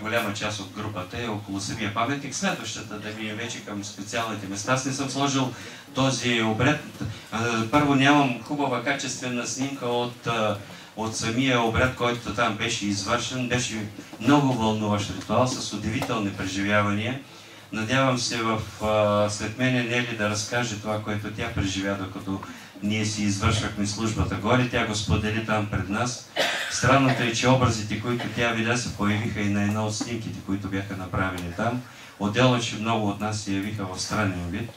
голяма част от групата е около самия паметник. Следващата да ми е вече към специалните места. Аз не съм сложил този обред. Първо нямам хубава качествена снимка от самия обряд, който там беше извършен. Беше много вълнуващ ритуал с удивителни преживявания. Надявам се след мене Нели да разкаже това, което тя преживя, докато ние си извършвахме службата горе. Тя го сподели там пред нас. Странното е, че образите, които тя видя, се появиха и на една от снимките, които бяха направени там. Отделно, че много от нас се явиха в странен вид.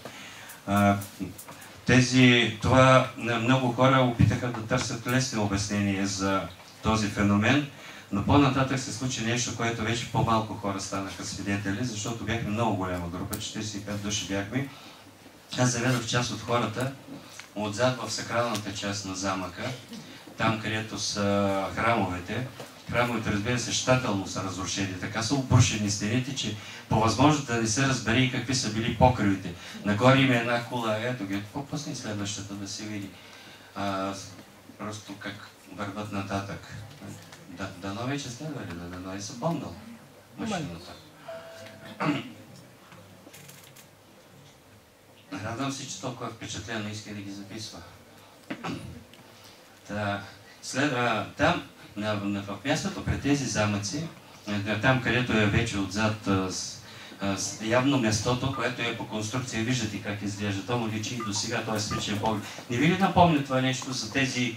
Това много хора опитаха да търсят лесни обяснения за този феномен, но по-нататък се случи нещо, което вече по-малко хора станаха свидетели, защото бяхме много голяма група, 45 души бяхме. Аз заведох част от хората отзад в сакралната част на замъка, там където са храмовете. Храмовете, разбира се, щателно са разрушени. Така са обрушени стените, че по възможност да не се разбере и какви са били покривите. Нагоре има една кула, ето ги, по-пусни следващата да се види. Просто как върват нататък. Дано вече следва ли? Дано и са бондал машината. Радвам се, че толкова впечатлено иска да ги записва. Там, в мястото пред тези замъци, там където е вече отзад явно мястото, което е по конструкция, виждате как изглежда. То му личи и до сега, той е свечен поглед. Не ви ли напомня това нещо за тези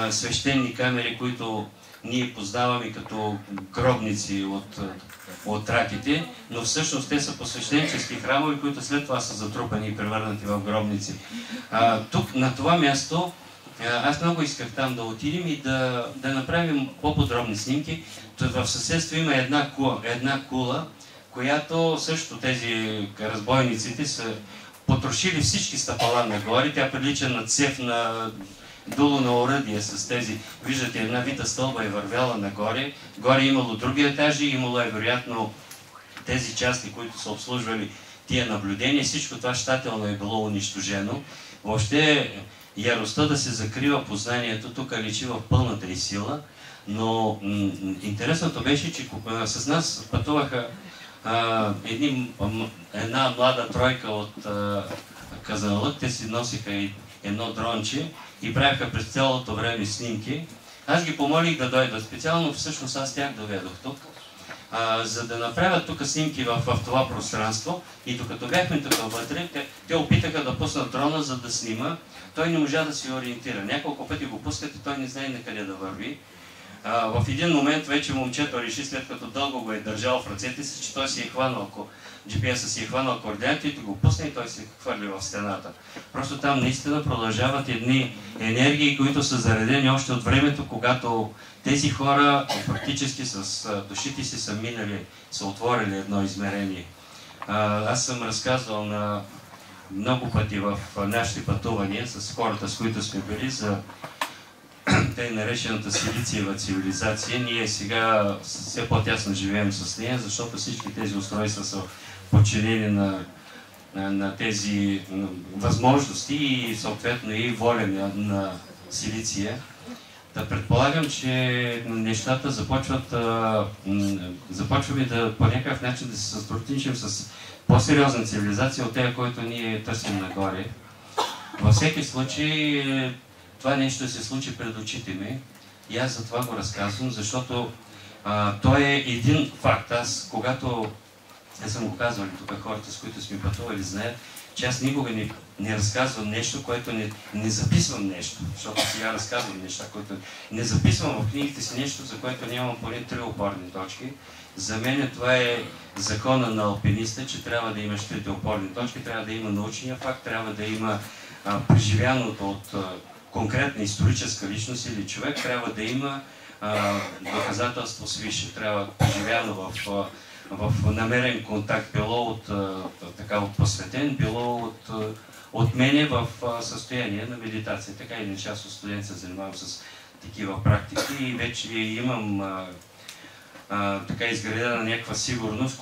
свещени камери, които ние познаваме като гробници от траките, но всъщност те са посвещенчески храмове, които след това са затрупани и превърнати в гробници. Тук, на това място, аз много исках там да отидем и да направим по-подробни снимки. В съседство има една кула, която също тези разбойниците са потрошили всички стъпала нагоре. Тя прилича на цев на дуло на оръдие с тези. Виждате, една вита стълба е вървяла нагоре. Горе имало други етажи, имало е вероятно тези части, които са обслужвали тия наблюдения. Всичко това щателно е било унищожено. Въобще яростта да се закрива познанието тук личи в пълната й сила, но интересното беше, че с нас пътуваха една млада тройка от Казанлък. Те си носиха и едно дронче и правяха през цялото време снимки. Аз ги помолих да дойдат. Специално всъщност аз тях доведох тук, за да направят тук снимки в това пространство. И докато бяхме тук вътре, те опитаха да пуснат дрона, за да снима. Той не можа да се ориентира. Няколко пъти го пускат и той не знае на къде да върви. В един момент вече момчето реши, след като дълго го е държал в ръцете си, че той си е хванал, GPS-а си е хванал координатите и го пусне и той се хвърли в стената. Просто там наистина продължават едни енергии, които са заредени още от времето, когато тези хора фактически с душите си са минали, са отворили едно измерение. Аз съм разказвал на много пъти в нашите пътувания с хората, с които сме били, за тъй наречената силициева цивилизация. Ние сега все по-тясно живеем с нея, защото всички тези устройства са подчинени на тези възможности и съответно и воля на силиция. Да предполагам, че нещата започваме да по някакъв начин да се сътрудничим с по-сериозна цивилизация от тея, който ние търсим нагоре. Във всеки случай това нещо се случи пред очите ми и аз за това го разказвам, защото той е един факт. Аз съм го казвал тук, хората, с които сме пътували, знаят, че аз никога не разказвам нещо, което не записвам нещо, защото сега разказвам неща, които не записвам в книгите си нещо, за което нямам поне 3 опорни точки. За мен това е закона на алпиниста, че трябва да имаш 3 опорни точки, трябва да има научния факт, трябва да има преживяното от конкретна историческа личност или човек, трябва да има доказателство свише, трябва преживяно в намерен контакт, било от посветен, било от мене в състояние на медитация. Така или част от студенти се занимавам с такива практики и вече имам така изградена някаква сигурност,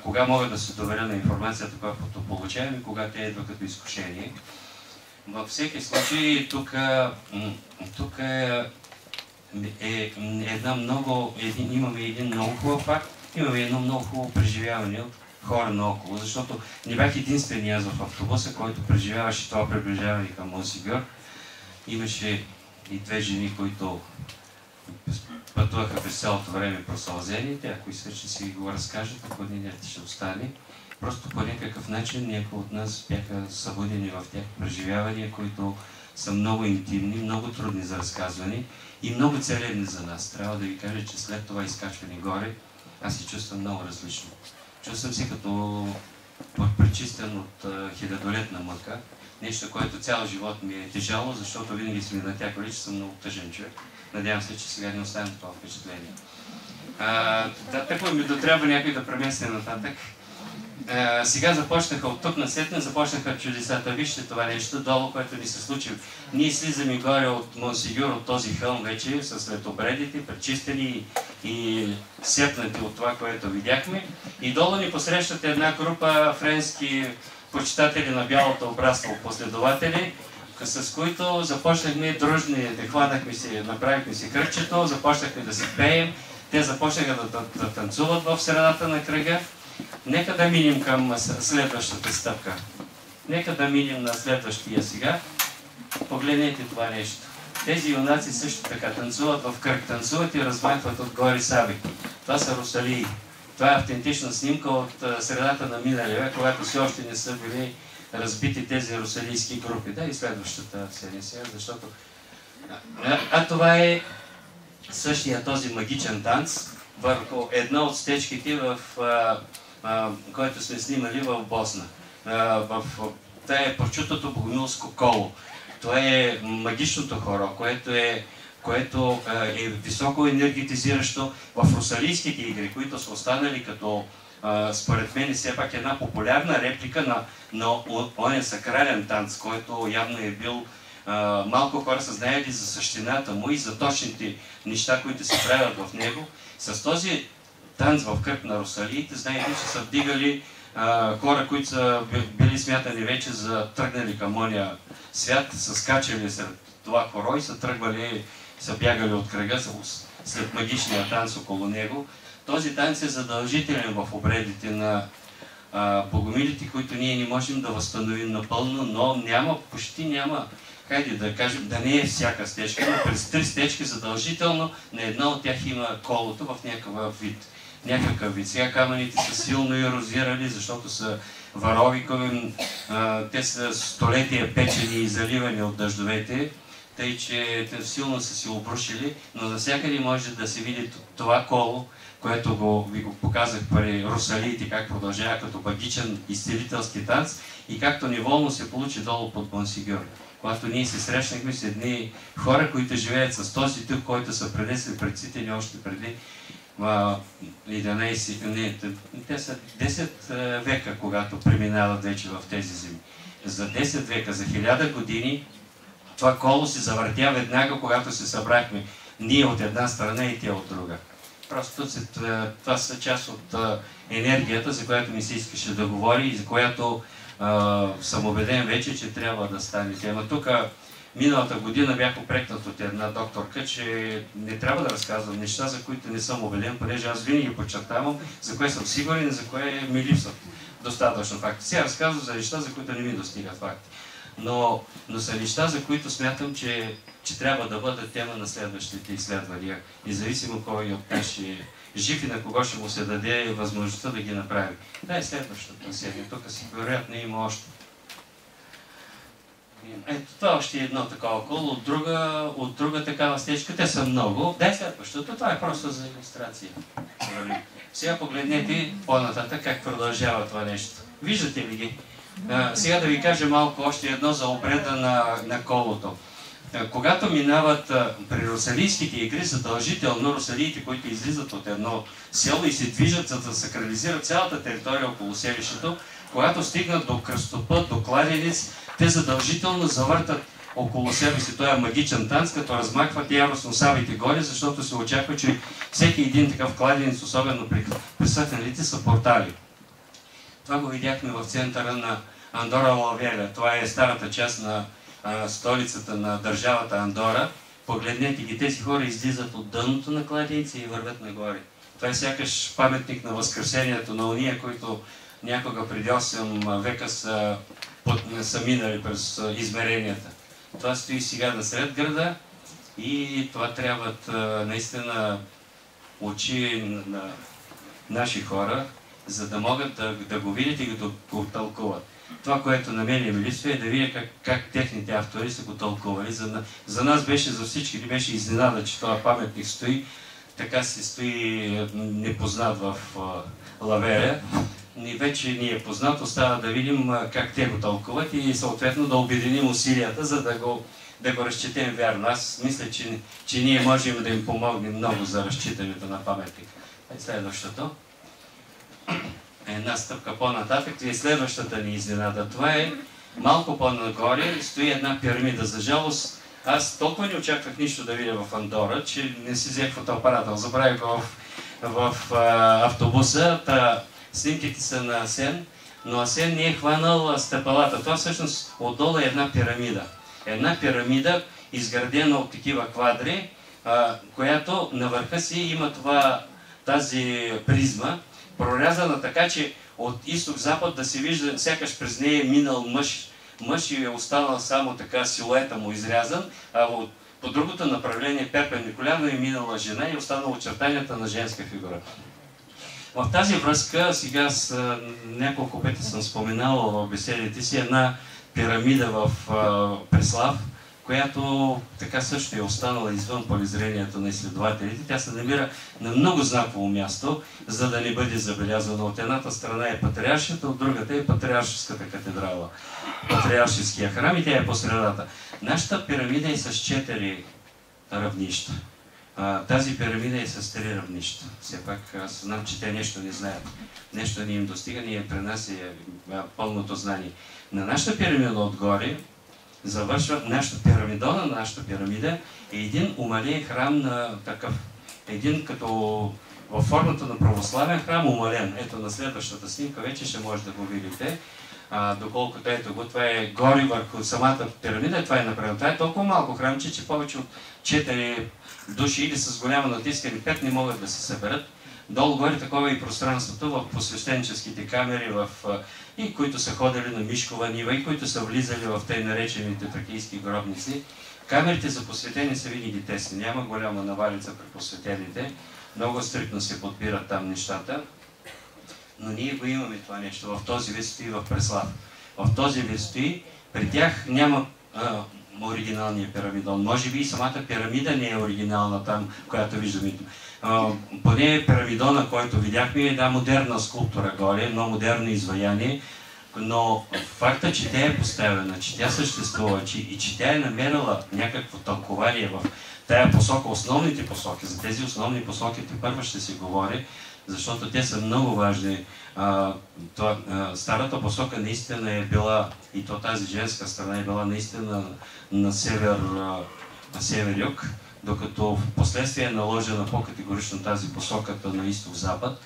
кога мога да се доверя на информацията, която получавам и кога тя идва като изкушение. Във всеки случай, тук имаме един много хубав факт, имаме едно много хубаво преживяване от хора наоколо, защото не бях единствения аз в автобуса, който преживяваше това приближаване към Монсигюр. Имаше и две жени, които пътуваха през цялото време просълзените. Ако искат, ще си го разкажат, ако не, ще остане. Просто по някакъв начин някои от нас бяха събудени в тях преживявания, които са много интимни, много трудни за разказване и много целебни за нас. Трябва да ви кажа, че след това изкачване горе, аз се чувствам много различно. Чувствам се като пречистен от хилядолетна мъка. Нещо, което цял живот ми е тежало, защото винаги сме натякали, че съм много тъжен човек. Надявам се, че сега не оставям това впечатление. Тъкво ми дотрябва някой да преместя нататък. Сега започнаха от тук насетне, започнаха чудесата. Вижте това нещо долу, което ни се случи. Ние слизаме горе от Монсигюр, от този хълм вече, след обредите, пречистени и сепнати от това, което видяхме. И долу ни посрещат една група френски почитатели на бялото обрасло последователи, с които започнахме дружни, хванахме си, направихме си кръгчето, започнахме да си пеем. Те започнаха да танцуват в средата на кръга. Нека да минем към следващата стъпка. Нека да минем на следващия сега. Погледнете това нещо. Тези юнаци също така танцуват в кръг, танцуват и размахват отгоре саби. Това са русалии. Това е автентична снимка от средата на миналия век, когато все още не са били разбити тези русалийски групи. Да, и следващата седмица, защото... това е същия този магичен танц върху една от стечките, който сме снимали в Босна. Това е прочутото богомилско коло. Това е магичното хоро, което е високо енергетизиращо в русалийските игри, които са останали като, според мен, все пак една популярна реплика на оня сакрален танц, който явно е бил... Малко хора са знаели за същината му и за точните неща, които се правят в него. С този танц в кръг на русалиите, знаете, че са вдигали хора, които са били смятани вече за тръгнали към ония свят, са скачали след това хоро и са тръгвали, са бягали от кръга след магичния танц около него. Този танц е задължителен в обредите на богомилите, които ние не можем да възстановим напълно, но почти няма, хайде да кажем, да не е всяка стечка, но през 3 стечки задължително на една от тях има колото в някакъв вид. Сега камъните са силно ерозирали, защото са варовикови, те са столетия печени и заливани от дъждовете, тъй че те силно са се обрушили, но навсякъде може да се види това коло, което ви го показах при русалиите, как продължава като магичен изцелителски танц и както неволно се получи долу под Монсигюр. Когато ние се срещнахме с едни хора, които живеят с този дух, който са пренесли предците още преди 10 века, когато преминават вече в тези земи. За 10 века, за 1000 години, това коло се завъртя веднага, когато се събрахме ние от една страна и те от друга. Просто това са част от енергията, за която ми се искаше да говори и за която съм убеден вече, че трябва да стане тема. Тук миналата година бях упрекнат от една докторка, че не трябва да разказвам неща, за които не съм убеден, понеже аз винаги подчертавам, за кое съм сигурен и за кое ми липсват достатъчно факти. Сега разказвам за неща, за които не ми достигат факти. Но са неща, за които смятам, че трябва да бъдат тема на следващите изследвания. Независимо кой от нас ще е жив и на кого ще му се даде възможността да ги направи. Да, е следващата серия. Тук си вероятно има още. Ето, това още е едно такова коло, от друга такава стечка. Те са много. Да, следващото. Това е просто за илюстрация. Сега погледнете по-нататък как продължава това нещо. Виждате ли ги? Сега да ви кажа малко още едно за обреда на колото. Когато минават при русалийските игри, задължително русалиите, които излизат от едно село и се движат, за да сакрализират цялата територия около селището, когато стигнат до кръстопът, до кладенец, те задължително завъртат около себе си този магичен танц, като размахват яростно сабите горе, защото се очаква, че всеки един такъв кладенец, особено при присътените, са портали. Това го видяхме в центъра на Андора ла Веля. Това е старата част на столицата на държавата Андора. Погледнете ги, тези хора излизат от дъното на кладенеца и вървят нагоре. Това е сякаш паметник на възкресението на уния, които някога преди 8 века са минали през измеренията. Това стои сега насред града и това трябват наистина очи на наши хора, за да могат да го видят и да го тълкуват. Това, което на мен ми липсва, е да видя как техните автори са го тълкували. За нас беше, за всички ни беше изненада, че това паметник стои, така си стои непознат в лаверя. И вече ни е познат, остава да видим как те го тълкуват и съответно да обединим усилията, за да го разчетем вярно. Аз мисля, че ние можем да им помогнем много за разчитането на паметник. Следващото. Една стъпка по-нататък и следващата ни изненада. Това е малко по-нагоре, стои една пирамида. За жалост, аз толкова не очаквах нищо да видя в Андора, че не си взех фотоапарата. Забравих го в автобуса. Снимките са на Асен, но Асен не е хванал стъпалата. Това всъщност отдолу е една пирамида. Една пирамида, изградена от такива квадри, която на върха си има тази призма, прорязана така, че от изток-запад да се вижда, сякаш през нея е минал мъж и е останал само така силуета му изрязан, а по другото направление перпендикулярно е минала жена и е останало очертанията на женска фигура. В тази връзка, сега няколко пъти съм споменал в беседите си една пирамида в Преслав, която така също е останала извън полезрението на изследователите. Тя се намира на много знаково място, за да не бъде забелязана. От едната страна е Патриаршията, от другата е Патриаршеската катедрала, Патриаршеския храм и тя е по средата. Нашата пирамида е с 4 равнища. Тази пирамида е с 3 равнища. Все пак аз знам, че те нещо не знаят. Нещо не им достига, ние при нас е пълното знание. На нашата пирамида отгоре завършва пирамидона на нашата пирамида е един умален храм на такъв. Един като във формата на православен храм умален. Ето на следващата снимка вече ще може да го видите. Доколкото ето го, това е горе върху самата пирамида, това е направено. Това е толкова малко храмче, че повече от 4 души или с голямо натискане 5 не могат да се съберат. Долу-горе такова и пространството в посвещенческите камери, и които са ходили на Мишкова нива, и които са влизали в тъй наречените тракийски гробници. Камерите за посветени са винаги тесни, няма голяма навалица при посветените. Много стриктно се подбират там нещата. Но ние го имаме това нещо. В този вид стои в Преслав. В този вид стои. При тях няма оригиналния пирамидон. Може би и самата пирамида не е оригинална там, която виждаме. Поне пирамидона, който видяхме, е една модерна скулптура горе, едно модерно изваяние, но факта, че тя е поставена, че тя съществува и че тя е намерила някакво тълкование в тая посока, основните посоки, за тези основни посоки първо ще се говори, защото те са много важни. Старата посока наистина е била, и то тази женска страна е била наистина на север-юг, докато в последствие е наложена по-категорично тази посоката на изток-запад.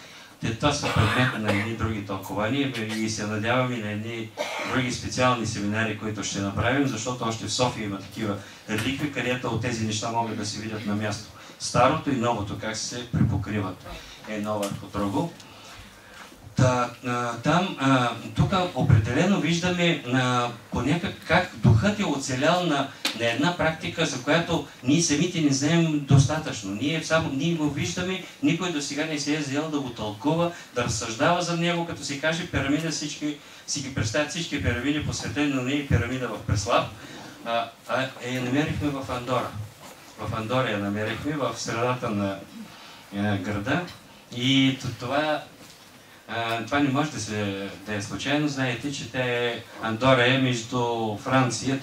Това са предмет на едни други тълкования и се надяваме на едни други специални семинари, които ще направим, защото още в София има такива реликви, където от тези неща могат да се видят на място. Старото и новото как се припокриват едно върху друго. Тук определено виждаме как духът е оцелял на една практика, за която ние самите не знаем достатъчно. Ние го виждаме, никой до сега не се е взел да го тълкува, да разсъждава за него, като си каже пирамида, всички си ги представят всички пирамиди, посветени на нея пирамида в Преслав, я намерихме в Андора. В Андора я намерихме, в средата на града и това не може да е случайно. Знаете, че Андора е между Франция,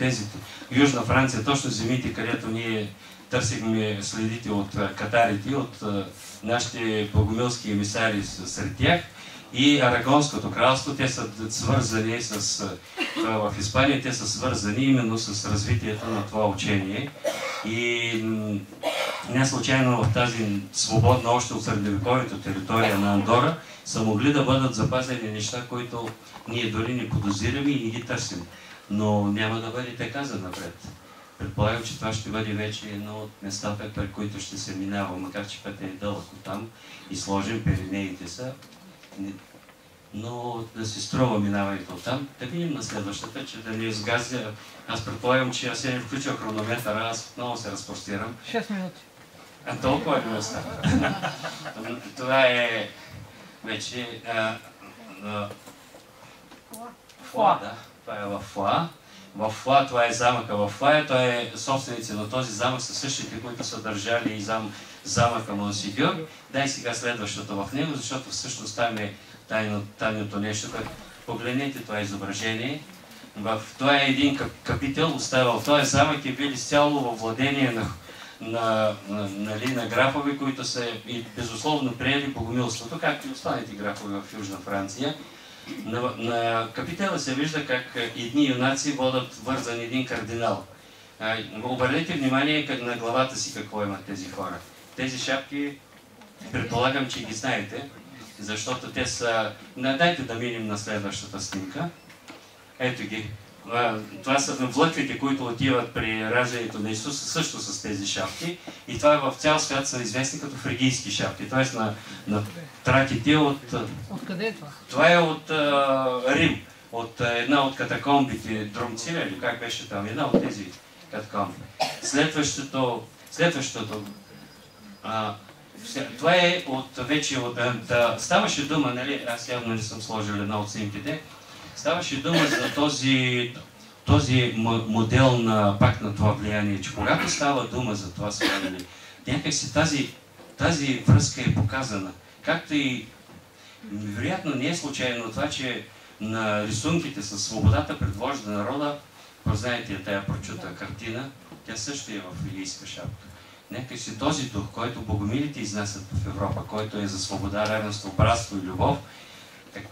Южна Франция, точно земите, където ние търсихме следите от катарите, от нашите богомилски емисари сред тях, и Арагонското кралство. Те са свързани в Испания, те са свързани именно с развитието на това учение. И не случайно в тази свободна още от средновековието територия на Андора са могли да бъдат запазени неща, които ние дори не подозираме и не ги търсим. Но няма да бъде така занапред. Предполагам, че това ще бъде вече едно от местата, при които ще се минава, макар че пътят е дълъг оттам и сложен, Пиренеите са. Но да се струва минаването оттам. Да видим на следващата, че да не изгазя. Аз предполагам, че аз не включва хронометъра, аз много се разпростирам. 6 минути. Толкова е места. Това е вече Фуа, да. Това е във Фуа. В Фуа, това е замъка в Фуа. Той е собственици на този замък са същите, които са държали и замъка Монсигюр. Дай сега следващото в него, защото всъщност там е тайното нещо. Погледнете това изображение. Това е един капител, оставал. Този замък е бил изцяло във владение на графове, които са и безусловно приели богомилството, както и останалите графове в Южна Франция. На капитела се вижда как едни юнаци водят вързан един кардинал. Обърнете внимание на главата си какво имат тези хора. Тези шапки, предполагам, че ги знаете, защото те са... Дайте да минем на следващата снимка. Ето ги. Това са влъквите, които отиват при раждането на Исус, също с тези шапки. И това в цял свят са известни като фригийски шапки. Т.е. на траките от... Откъде е това? Това е от Рим. От една от катакомбите, Дромцилия или как беше там, една от тези катакомби. Следващото това е вече от... ставаше дума, нали, аз явно не съм сложил една от снимките, ставаше дума за този модел пак на това влияние, че когато става дума за това сваляне, някакси тази връзка е показана. Както и вероятно не е случайно това, че на рисунките със свободата предвожда народа, познаете тая прочута картина, тя също е в фригийска шапка. Нека си този дух, който богомилите изнасят в Европа, който е за свобода, равенство, братство и любов,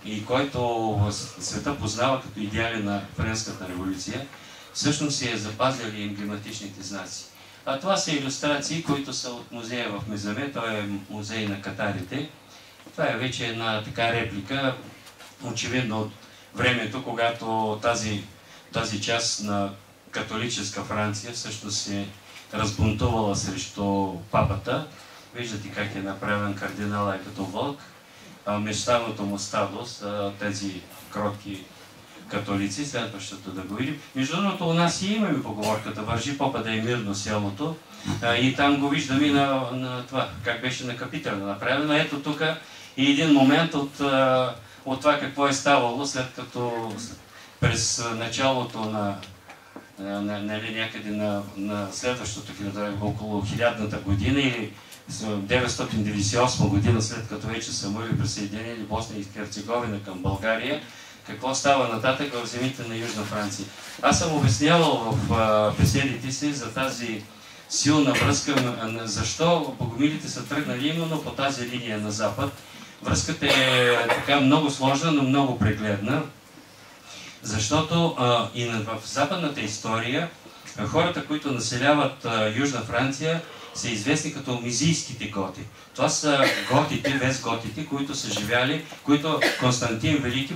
и който света познава като идеали на Френската революция, всъщност си е запазили емблематичните знаци. А това са илюстрации, които са от музея в Мезаме, той е музей на катарите. Това е вече една така реплика, очевидно от времето, когато тази част на католическа Франция всъщност се разбунтувала срещу папата. Виждате как е направен кардинала като вълк. Мещаното му стадо са тези кротки католици, следващото да го видим. Между другото, у нас и имаме поговорката "Вържи попа да е мирно селото", и там го виждаме на това, как беше на капитала направено. Ето тук и един момент от това какво е ставало, след като през началото някъде на следващото около 1000-та година или 998 година, след като вече са били присъединени Босна и Херцеговина към България, какво става нататък в земите на Южна Франция. Аз съм обяснявал в беседите си за тази силна връзка, защо богомилите са тръгнали именно по тази линия на Запад. Връзката е така много сложна, но много прегледна, защото и в западната история хората, които населяват Южна Франция, са известни като мизийските готи. Това са готите, вестготите, които са живяли, които Константин Велики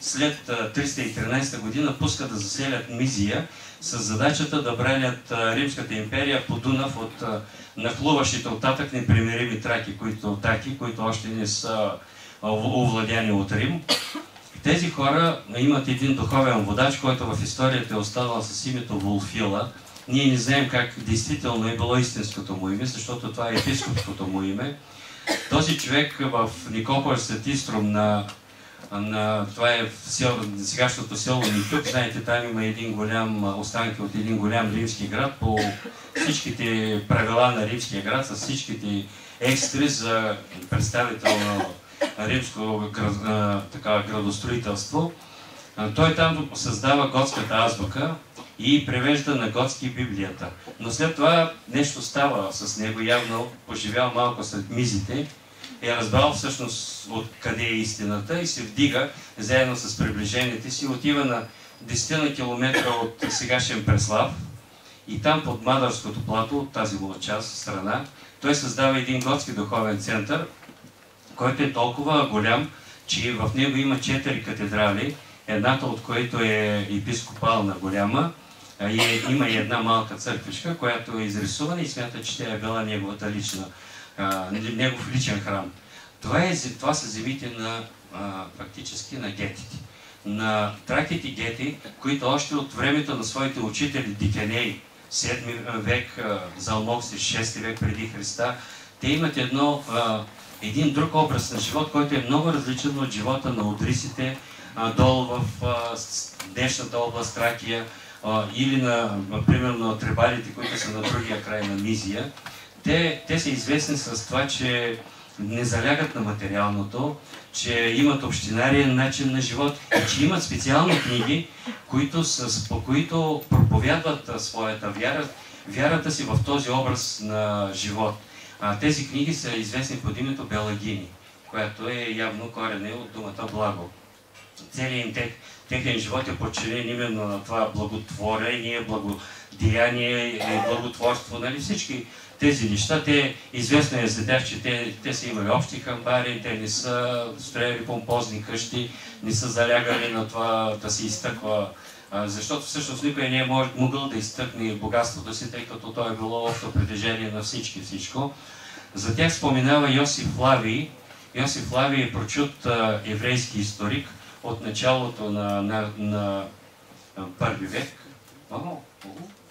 след 313 година пуска да заселят Мизия с задачата да бранят Римската империя по Дунав от нахлуващите оттатък непримирими траки, които още не са овладяни от Рим. Тези хора имат един духовен водач, който в историята е останал с името Вулфила. Ние не знаем как действително е било истинското му име, защото това е епископското му име. Този човек в Никополь Сатиструм, това е сегашното село Нитук, знаете, там има останки от един голям римски град, по всичките правила на римския град, с всичките екстри за представително римско градостроителство. Той там създава готската азбука и превежда на готски Библията. Но след това нещо става с него, явно поживял малко след мизите, е разбрал всъщност откъде е истината и се вдига заедно с приближените си, отива на 10 на километра от сегашен Преслав и там под Мадърското плато, от тази му част страна, той създава един готски духовен център, който е толкова голям, че в него има 4 катедрали, едната от които е епископална голяма, Има и една малка църквичка, която е изрисувана и смята, че тя е била неговата негов личен храм. Това са земите на фактически на гетите. На траките гети, които още от времето на своите учители Дикеней, 7 век, Залмоксис, 6 век преди Христа, те имат един друг образ на живот, който е много различен от живота на одрисите долу в днешната област Тракия или примерно на трибалите, които са на другия край на Мизия. Те са известни с това, че не залягат на материалното, че имат общинарен начин на живот и че имат специални книги, по които проповядват своята вяра, вярата си в този образ на живот. Тези книги са известни под името Белагини, което е явно корене от думата благо. Целият им техен живот е подчинен именно на това благотворение, благодеяние и благотворство, нали, всички тези неща. Известно е за тях, че те са имали общи камбари, те не са строяли помпозни къщи, не са залягали на това да се изтъква, защото всъщност никой не е могъл да изтъкне богатството си, тъй като то е било общо притежение на всичко. За тях споменава Йосиф Флавий. Йосиф Флавий е прочут еврейски историк от началото на първи век.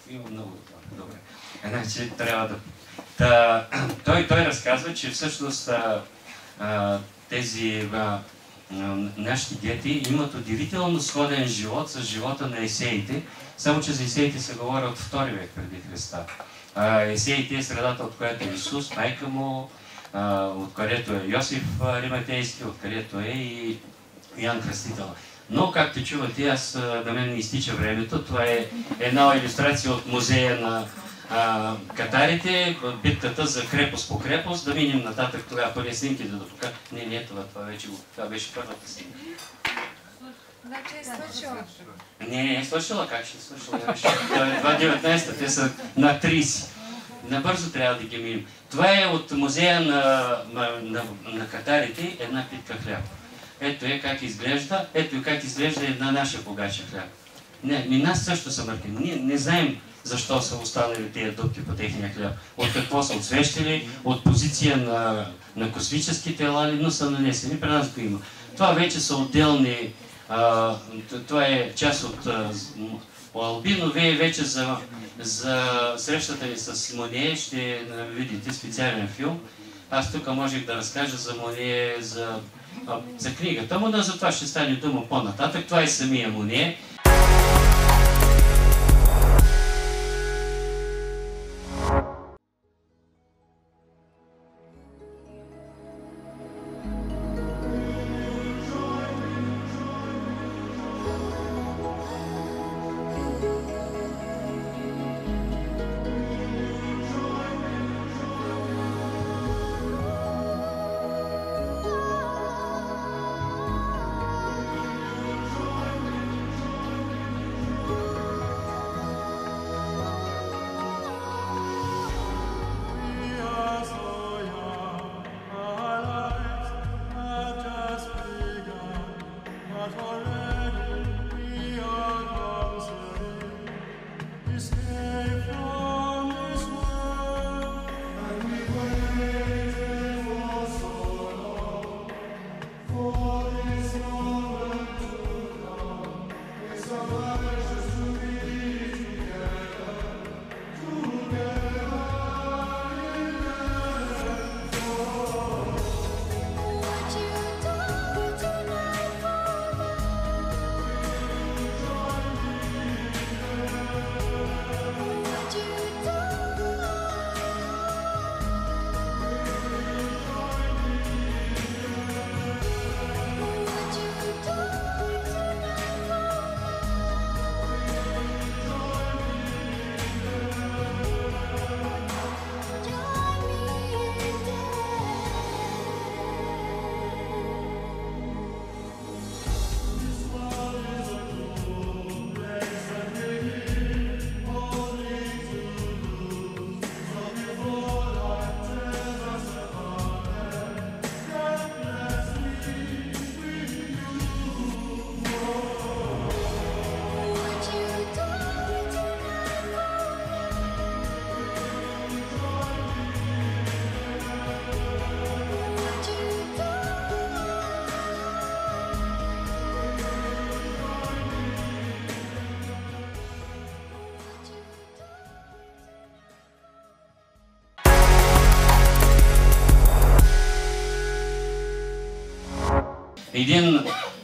Има много добре. Значи трябва той разказва, че всъщност тези нашите гети имат удивително сходен живот с живота на есеите, само че за есеите се говори от 2 век преди Христа. Есеите е средата, от която е Исус, майка му, от където е Йосиф Риматейски, от където е и Йоан Кръстител. Но, както чувате, на мен не изтича времето. Това е една илюстрация от музея на катарите, битката за крепост по крепост. Да минем нататък тогава първи снимки да покажа. Не, това беше първата снимка. Значи е свършила. Не е свършила, как ще е свършила? Това е 19-та, те са на 30. Набързо трябва да ги минем. Това е от музея на катарите, една питка хляб. Ето как изглежда една наша богача хляб. И нас също са мъртви. Ние не знаем защо са останали тези дупки по техния хляб. От какво са отсвещали, от позиция на космически тела, но са нанесени. При нас го има. Това вече са отделни, това е част от Албино. Вие вече за срещата ви с Моне ще видите специален филм. Аз тук можех да разкажа за Моне, за книгата му, но за това ще стане дума по-нататък. Това е самия Моне.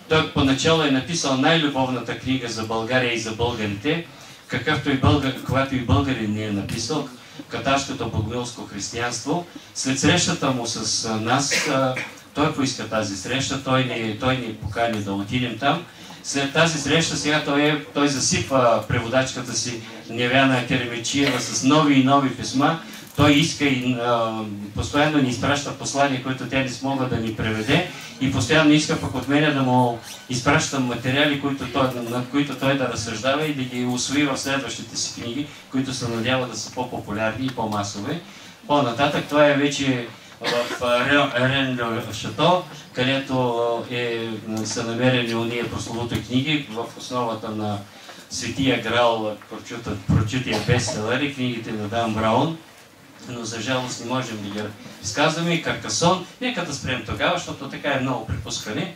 Той поначало е написал най-любовната книга за България и за българите, когато и българин ни е написал, Катарското богомилско християнство. След срещата му с нас, той поиска тази среща, той ни покани да отидем там. След тази среща сега той засипва преводачката си Невяна Керемечиева с нови и нови писма. Той иска и постоянно ни изпраща послания, които тя не смога да ни преведе, и постоянно иска пък от мене да му изпращам материали, над които той да разсъждава и да ги усвои в следващите си книги, които се надява да са по-популярни и по-масови. По-нататък това е вече в Рен-Шато, където са намерени уния прословути книги в основата на Светия Грал, прочутия бестселър и книгите на Дан Браун. Но за жалост не можем да ги изказваме. Каркасон, нека да спрем тогава, защото така е много припускане.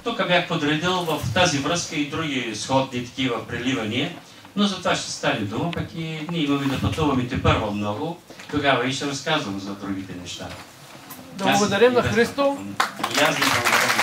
Тук бях подредил в тази връзка и други сходни такива преливания, но за това ще стане дума, пък и ние имаме да пътуваме тепърва много, тогава и ще разказвам за другите неща. Да благодарим на Христо. И аз ви благодаря.